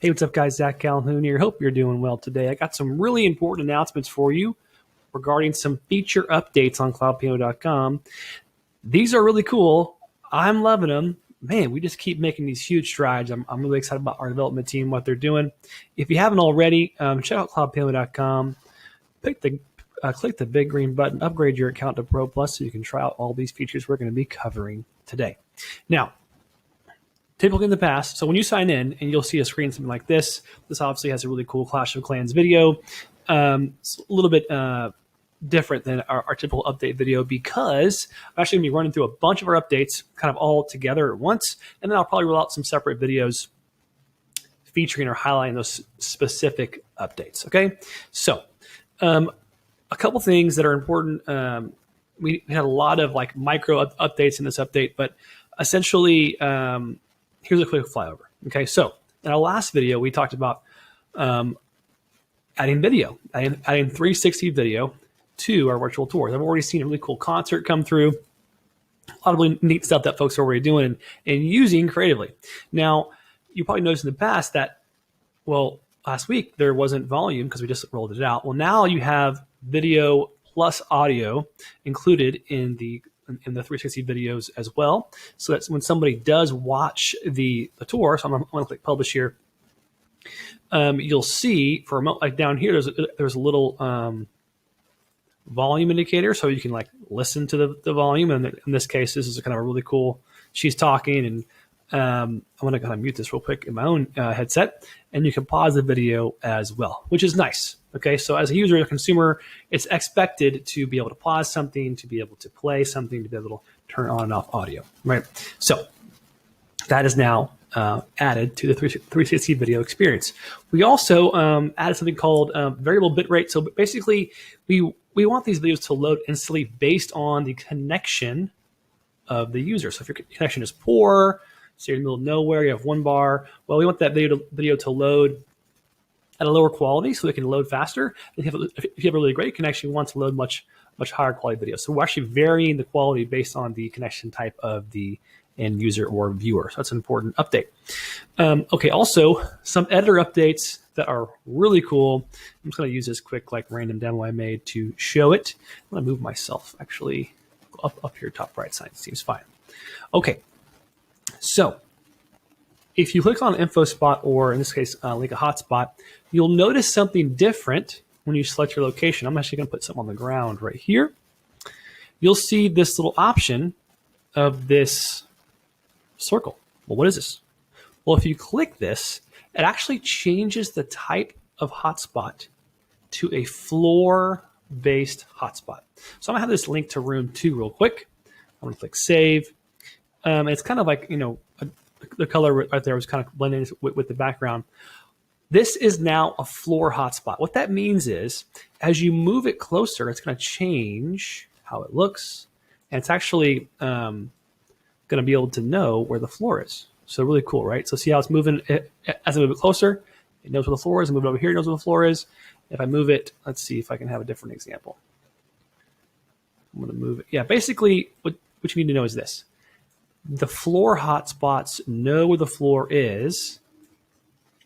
Hey, what's up, guys? Zach Calhoun here. Hope you're doing well today. I got some really important announcements for you regarding some feature updates on CloudPano.com. These are really cool. I'm loving them. Man, we just keep making these huge strides. I'm really excited about our development team, what they're doing. If you haven't already, check out CloudPano.com. Click the big green button, upgrade your account to Pro Plus so you can try out all these features we're going to be covering today. Now, typically in the past, so when you sign in and you'll see a screen something like this, this obviously has a really cool Clash of Clans video. It's a little bit different than our typical update video because I'm actually going to be running through a bunch of our updates kind of all together at once, and then I'll probably roll out some separate videos featuring or highlighting those specific updates, okay? So a couple things that are important. We had a lot of like micro updates in this update, but essentially here's a quick flyover. Okay, so in our last video, we talked about adding video, adding 360 video to our virtual tours. I've already seen a really cool concert come through. A lot of really neat stuff that folks are already doing and using creatively. Now, you probably noticed in the past that, well, last week there wasn't volume because we just rolled it out. Well, now you have video plus audio included in the 360 videos as well. So that's when somebody does watch the tour. So I'm going to click publish here. You'll see for a moment, like down here, there's a little volume indicator, so you can like listen to the volume. And in this case, this is kind of a really cool. She's talking, and I'm going to kind of mute this real quick in my own headset, and you can pause the video as well, which is nice. Okay, so as a user, a consumer, it's expected to be able to pause something, to be able to play something, to be able to turn on and off audio, right? So that is now added to the 360 video experience. We also added something called variable bitrate. So basically, we want these videos to load instantly based on the connection of the user. So if your connection is poor, so you're in the middle of nowhere, you have one bar, well, we want that video to load at a lower quality so it can load faster. If you have a really great connection, you want to load much higher quality video. So we're actually varying the quality based on the connection type of the end user or viewer. So that's an important update. Okay, also some editor updates that are really cool. I'm just going to use this quick like random demo I made to show it. I'm going to move myself actually up here, top right side. Seems fine. Okay, so if you click on info spot, or in this case, link a hotspot, you'll notice something different when you select your location. I'm actually going to put something on the ground right here. You'll see this little option of this circle. Well, what is this? Well, if you click this, it actually changes the type of hotspot to a floor-based hotspot. So I'm going to have this link to room 2 real quick. I'm going to click save. It's kind of like, the color right there was kind of blending with the background. This is now a floor hotspot. What that means is, as you move it closer, it's going to change how it looks, and it's actually going to be able to know where the floor is. So really cool, right? So see how it's moving as I move it closer, it knows where the floor is. I move it over here, it knows where the floor is. If I move it, let's see if I can have a different example. I'm going to move it. Yeah, basically what you need to know is this. The floor hotspots know where the floor is,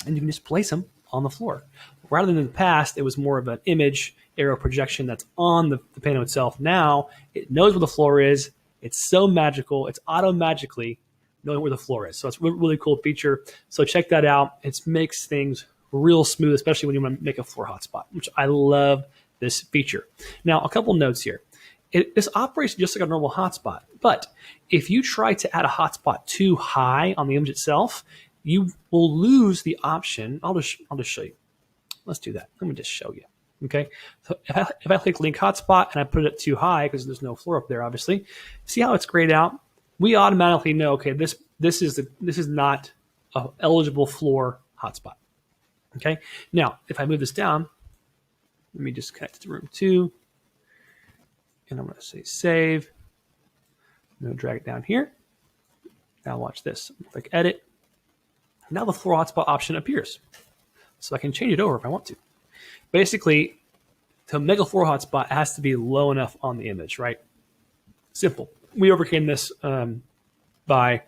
and you can just place them on the floor. Rather than in the past, it was more of an image aerial projection that's on the panel itself. Now it knows where the floor is. It's so magical. It's auto-magically knowing where the floor is. So it's a really cool feature. So check that out. It makes things real smooth, especially when you want to make a floor hotspot, which I love this feature. Now, a couple notes here. This operates just like a normal hotspot, but if you try to add a hotspot too high on the image itself, you will lose the option. I'll just show you. Let's do that. Let me just show you. Okay. So if I click link hotspot and I put it too high because there's no floor up there, obviously, see how it's grayed out? We automatically know, okay, this is not an eligible floor hotspot. Okay. Now, if I move this down, let me just connect it to room 2. And I'm going to say save. I'm going to drag it down here. Now watch this. Click edit. Now the floor hotspot option appears. So I can change it over if I want to. Basically, to make a floor hotspot, it has to be low enough on the image, right? Simple. We overcame this by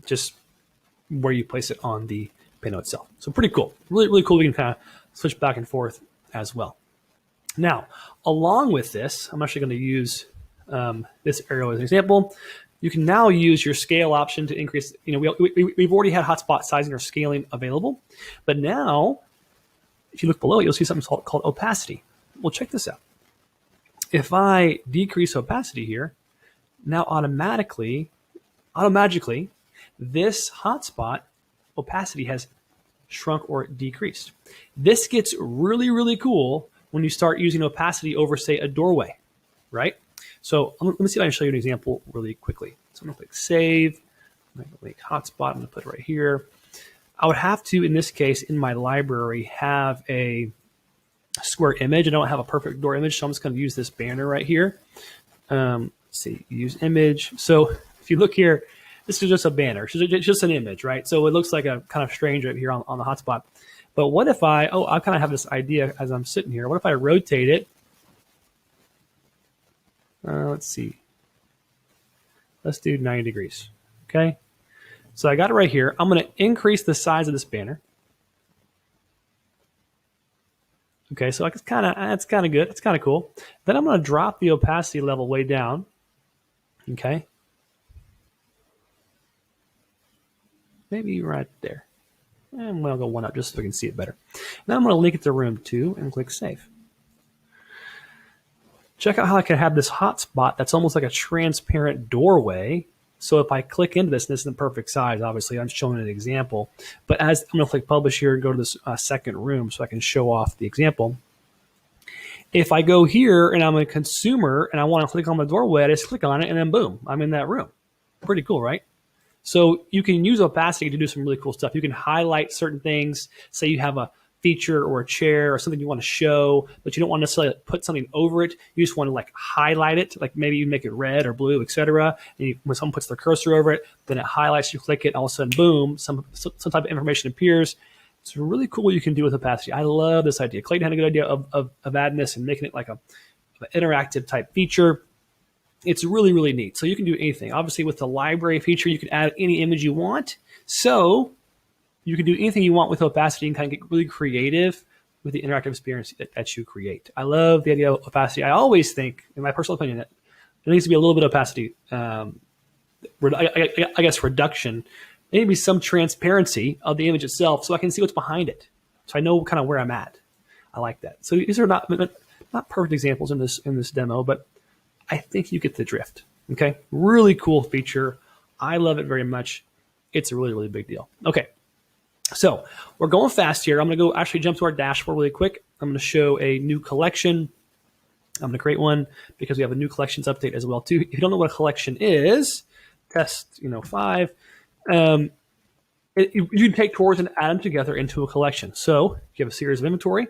just where you place it on the Pano itself. So pretty cool. Really, really cool. We can kind of switch back and forth as well. Now, along with this, I'm actually going to use this arrow as an example. You can now use your scale option to increase. We've already had hotspot sizing or scaling available, but now, if you look below it, you'll see something called opacity. Well, check this out. If I decrease opacity here, now automatically, this hotspot opacity has shrunk or decreased. This gets really, really cool when you start using opacity over, say, a doorway, right? So let me see if I can show you an example really quickly. So I'm going to click Save. I'm going to click Hotspot. I'm going to put it right here. I would have to, in this case, in my library, have a square image. I don't have a perfect door image, so I'm just going to use this banner right here. Let's see, use image. So if you look here, this is just a banner. It's just an image, right? So it looks like a kind of strange right here on the hotspot. But what if I kind of have this idea as I'm sitting here. What if I rotate it? Let's see. Let's do 90 degrees, okay? So I got it right here. I'm going to increase the size of this banner. Okay, so that's kind of good. It's kind of cool. Then I'm going to drop the opacity level way down, okay? Maybe right there. And we'll go one up just so we can see it better. Now I'm going to link it to room 2 and click Save. Check out how I can have this hotspot that's almost like a transparent doorway. So if I click into this, and this isn't perfect size, obviously, I'm showing an example. But as I'm going to click Publish here and go to this second room so I can show off the example. If I go here and I'm a consumer and I want to click on the doorway, I just click on it and then boom, I'm in that room. Pretty cool, right? So you can use opacity to do some really cool stuff. You can highlight certain things. Say you have a feature or a chair or something you want to show, but you don't want to necessarily put something over it. You just want to like highlight it, like maybe you make it red or blue, etc. And when someone puts their cursor over it, then it highlights. You click it, all of a sudden, boom, some type of information appears. It's really cool what you can do with opacity. I love this idea. Clayton had a good idea of adding this and making it like an interactive type feature. It's really, really neat. So you can do anything. Obviously, with the library feature, you can add any image you want. So you can do anything you want with opacity and kind of get really creative with the interactive experience that you create. I love the idea of opacity. I always think, in my personal opinion, that there needs to be a little bit of opacity, I guess, reduction. There needs to be some transparency of the image itself so I can see what's behind it. So I know kind of where I'm at. I like that. So these are not perfect examples in this demo, but I think you get the drift. Okay, really cool feature. I love it very much. It's a really, really big deal. Okay. So we're going fast here. I'm going to go actually jump to our dashboard really quick. I'm going to show a new collection. I'm going to create one because we have a new collections update as well too. If you don't know what a collection is, test 5. You can take tours and add them together into a collection. So if you have a series of inventory,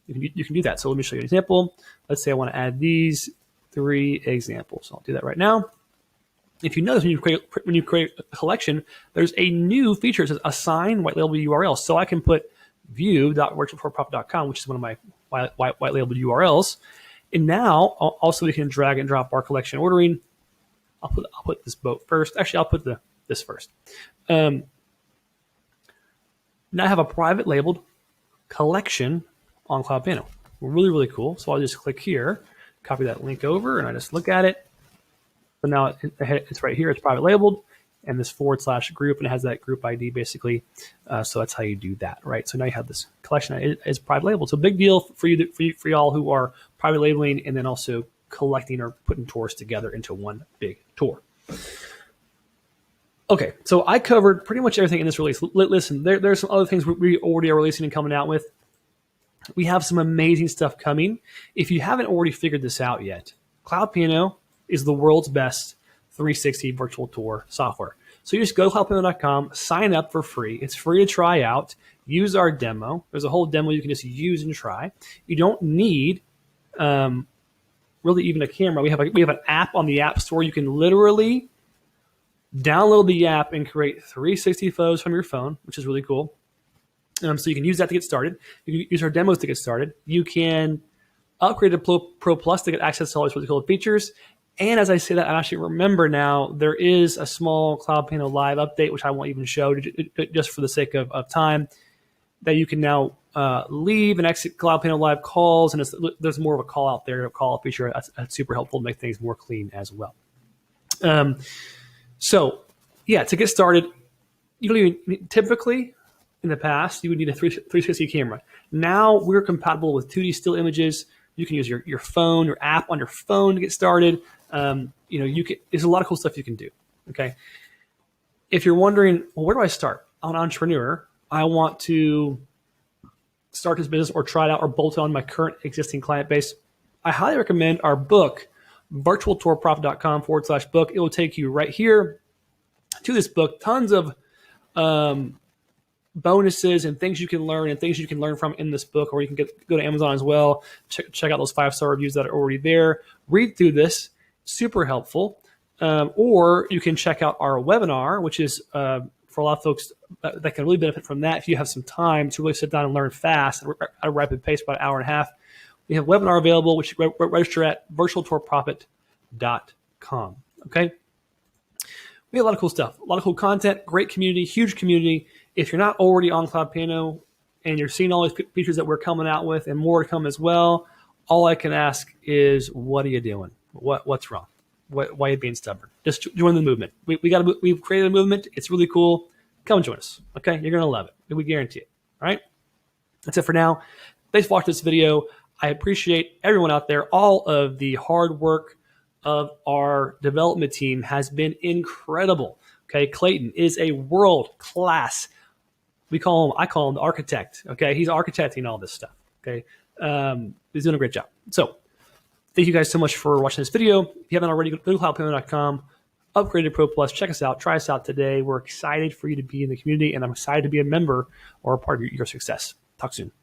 you can do that. So let me show you an example. Let's say I want to add these 3 examples. I'll do that right now. If you notice when you create a collection, there's a new feature. It says assign white label URL. So I can put view.virtualtourprofit.com, which is one of my white labeled URLs. And now also we can drag and drop our collection ordering. I'll put this boat first. Actually, I'll put this first. Now I have a private labeled collection on CloudPano. Really, really cool. So I'll just click here, copy that link over, and I just look at it. So now it's right here. It's private labeled, and this /group, and it has that group ID basically. So that's how you do that, right? So now you have this collection is private labeled. So big deal for y'all who are private labeling and then also collecting or putting tours together into one big tour. Okay, so I covered pretty much everything in this release. Listen, there's some other things we already are releasing and coming out with. We have some amazing stuff coming. If you haven't already figured this out yet, CloudPano is the world's best 360 virtual tour software. So you just go to cloudpano.com, sign up for free. It's free to try out. Use our demo. There's a whole demo you can just use and try. You don't need really even a camera. We have an app on the App Store. You can literally download the app and create 360 photos from your phone, which is really cool. So you can use that to get started. You can use our demos to get started. You can upgrade to Pro Plus to get access to all these really cool features. And as I say that, I actually remember now there is a small CloudPano Live update, which I won't even show just for the sake of time, that you can now leave and exit CloudPano Live calls, and there's more of a call out there, a call feature. That's super helpful to make things more clean as well. So yeah, to get started, you don't even typically in the past you would need a 360 camera. Now we're compatible with 2D still images. You can use your phone, your app on your phone to get started. There's a lot of cool stuff you can do. Okay. If you're wondering, well, where do I start? I'm an entrepreneur. I want to start this business or try it out or bolt on my current existing client base. I highly recommend our book, virtualtourprofit.com/book. It will take you right here to this book. Tons of bonuses and things you can learn and things you can learn from in this book, or you can go to Amazon as well. Check out those 5-star reviews that are already there. Read through this. Super helpful. Or you can check out our webinar, which is for a lot of folks that can really benefit from that if you have some time to really sit down and learn fast at a rapid pace, about an hour and a half. We have a webinar available, which you can register at virtualtourprofit.com. Okay? We have a lot of cool stuff, a lot of cool content, great community, huge community. If you're not already on CloudPano and you're seeing all these features that we're coming out with and more to come as well, all I can ask is, what are you doing? What's wrong? Why are you being stubborn? Just join the movement. We've created a movement. It's really cool. Come join us. Okay, you're gonna love it. We guarantee it. All right. That's it for now. Thanks for watching this video. I appreciate everyone out there. All of the hard work of our development team has been incredible. Okay, Clayton is a world class. I call him the architect. Okay, he's architecting all this stuff. Okay, he's doing a great job. So thank you guys so much for watching this video. If you haven't already, go to cloudpano.com, upgrade to Pro Plus. Check us out. Try us out today. We're excited for you to be in the community, and I'm excited to be a member or a part of your success. Talk soon.